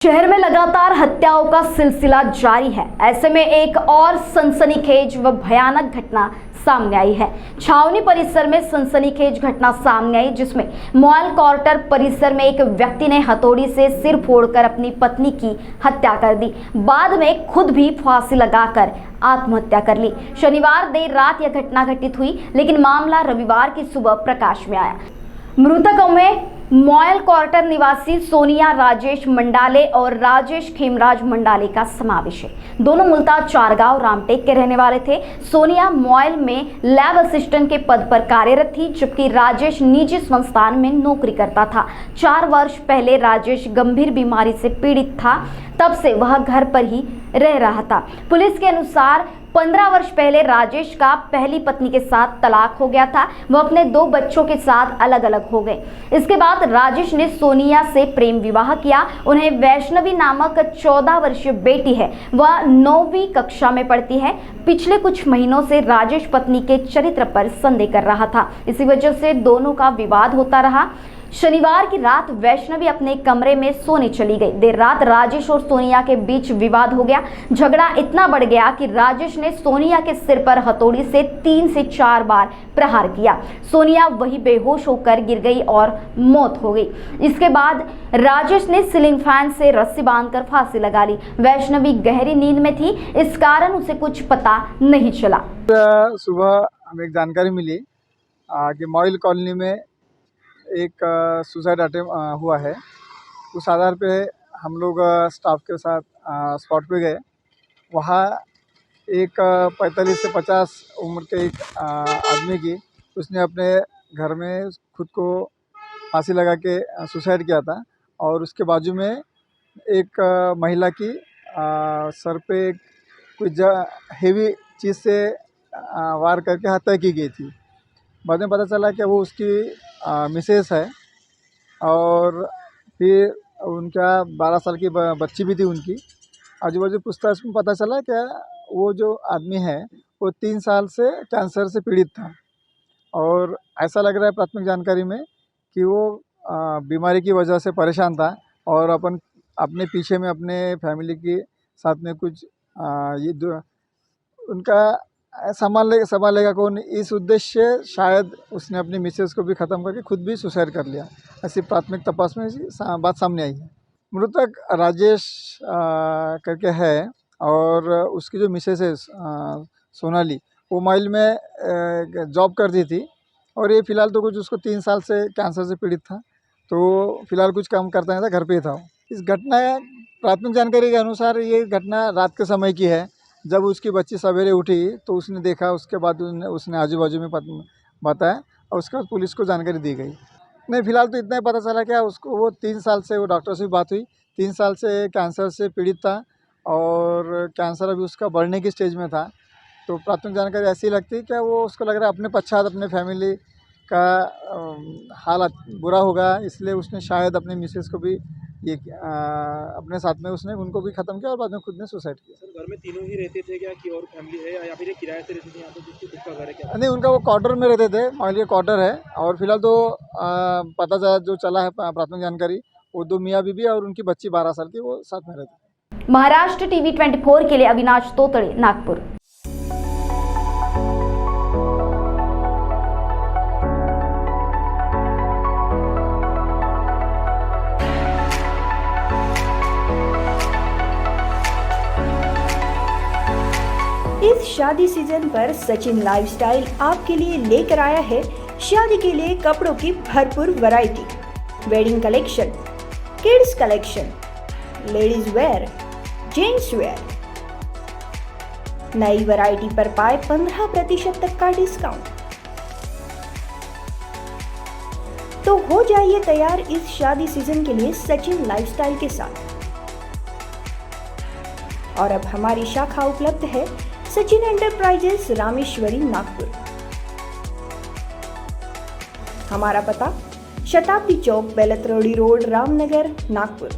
शहर में लगातार हत्याओं का सिलसिला जारी है। ऐसे में एक और सनसनीखेज व भयानक घटना सामने आई है। छावनी परिसर में सनसनीखेज घटना सामने आई, जिसमें मॉल क्वार्टर परिसर में एक व्यक्ति ने हथौड़ी से सिर फोड़कर अपनी पत्नी की हत्या कर दी। बाद में खुद भी फांसी लगाकर आत्महत्या कर ली। शनिवार देर रात यह घटना घटित हुई, लेकिन मामला रविवार की सुबह प्रकाश में आया। मृतकों में मॉयल क्वार्टर निवासी सोनिया राजेश मंडाले और राजेश खेमराज मंडाले का समावेश है। दोनों मूलतः चारगांव रामटेक के रहने वाले थे। सोनिया मॉयल में लैब असिस्टेंट के पद पर कार्यरत थी, जबकि राजेश निजी संस्थान में नौकरी करता था। 4 वर्ष पहले राजेश गंभीर बीमारी से पीड़ित था, तब से वह घर पर ही रह रहा था। पुलिस के अनुसार 15 वर्ष पहले राजेश का पहली पत्नी के साथ तलाक हो गया था। वह अपने 2 बच्चों के साथ अलग अलग हो गए। इसके बाद राजेश ने सोनिया से प्रेम विवाह किया। उन्हें वैष्णवी नामक 14 वर्षीय बेटी है। वह 9वीं कक्षा में पढ़ती है। पिछले कुछ महीनों से राजेश पत्नी के चरित्र पर संदेह कर रहा था। इसी वजह से दोनों का विवाद होता रहा। शनिवार की रात वैष्णवी अपने कमरे में सोने चली गई। देर रात राजेश और सोनिया के बीच विवाद हो गया। झगड़ा इतना बढ़ गया कि राजेश ने सोनिया के सिर पर हथौड़ी से 3 से 4 बार प्रहार किया। सोनिया वहीं बेहोश होकर गिर गई और मौत हो गई। इसके बाद राजेश ने सीलिंग फैन से रस्सी बांधकर फांसी लगा ली। वैष्णवी गहरी नींद में थी, इस कारण उसे कुछ पता नहीं चला। सुबह हमें एक जानकारी मिली कि मॉयल कॉलोनी में एक सुसाइड अटेम्प्ट हुआ है। उस आधार पे हम लोग स्टाफ के साथ स्पॉट पे गए। वहाँ एक 45 से 50 उम्र के एक आदमी की उसने अपने घर में खुद को फांसी लगा के सुसाइड किया था, और उसके बाजू में एक महिला की सर पे कुछ हेवी चीज़ से वार करके हत्या की गई थी। बाद में पता चला कि वो उसकी मिसेस है, और फिर उनका 12 साल की बच्ची भी थी उनकी। आजू बाजू पूछताछ में पता चला कि वो जो आदमी है वो 3 साल से कैंसर से पीड़ित था, और ऐसा लग रहा है प्राथमिक जानकारी में कि वो बीमारी की वजह से परेशान था, और अपने पीछे में अपने फैमिली के साथ में कुछ ये जो उनका संभालेगा कौन, इस उद्देश्य से शायद उसने अपनी मिसेस को भी ख़त्म करके खुद भी सुसाइड कर लिया। ऐसी प्राथमिक तपास में बात सामने आई है। मृतक राजेश करके है, और उसकी जो मिसेस है सोनाली, वो मॉल में जॉब करती थी, और ये फ़िलहाल तो कुछ उसको 3 साल से कैंसर से पीड़ित था, तो फ़िलहाल कुछ काम करता नहीं था, घर पे ही था। इस घटना प्राथमिक जानकारी के अनुसार ये घटना रात के समय की है। जब उसकी बच्ची सवेरे उठी तो उसने देखा, उसके बाद उसने आजू बाजू में बताया, और उसके बाद पुलिस को जानकारी दी गई। नहीं, फिलहाल तो इतना ही पता चला क्या उसको वो 3 साल से, वो डॉक्टर से भी बात हुई, 3 साल से कैंसर से पीड़ित था, और कैंसर अभी उसका बढ़ने की स्टेज में था। तो प्राथमिक जानकारी ऐसी लगती है कि वो उसको लग रहा है अपने पश्चात अपने फैमिली का हालत बुरा होगा, इसलिए उसने शायद अपने मिसेस को भी ये अपने साथ में उसने उनको भी ख़त्म किया, और बाद में खुद ने सुसाइड किया। सर, घर में तीनों ही रहते थे क्या, कि और फैमिली है, या फिर ये किराए से रहते थे यहाँ पे, जिसकी खुद का घर है क्या? नहीं, उनका वो क्वार्टर में रहते थे, मॉल के क्वार्टर है। और फिलहाल तो पता जो चला है प्राथमिक जानकारी, वो 2 मियाँ बीबी और उनकी बच्ची 12 साल की, वो साथ में रहते। महाराष्ट्र टीवी 24 के लिए अविनाश तोतड़े, नागपुर। इस शादी सीजन पर सचिन लाइफस्टाइल आपके लिए लेकर आया है शादी के लिए कपड़ों की भरपूर variety, wedding collection, kids collection, ladies wear, gents wear. नई वैरायटी पर पाए 15% तक का डिस्काउंट। तो हो जाइए तैयार इस शादी सीजन के लिए सचिन लाइफस्टाइल के साथ। और अब हमारी शाखा उपलब्ध है सचिन एंटरप्राइजेस, रामेश्वरी, नागपुर। हमारा पता शताब्दी चौक, बेलतरोड़ी रोड, रामनगर, नागपुर।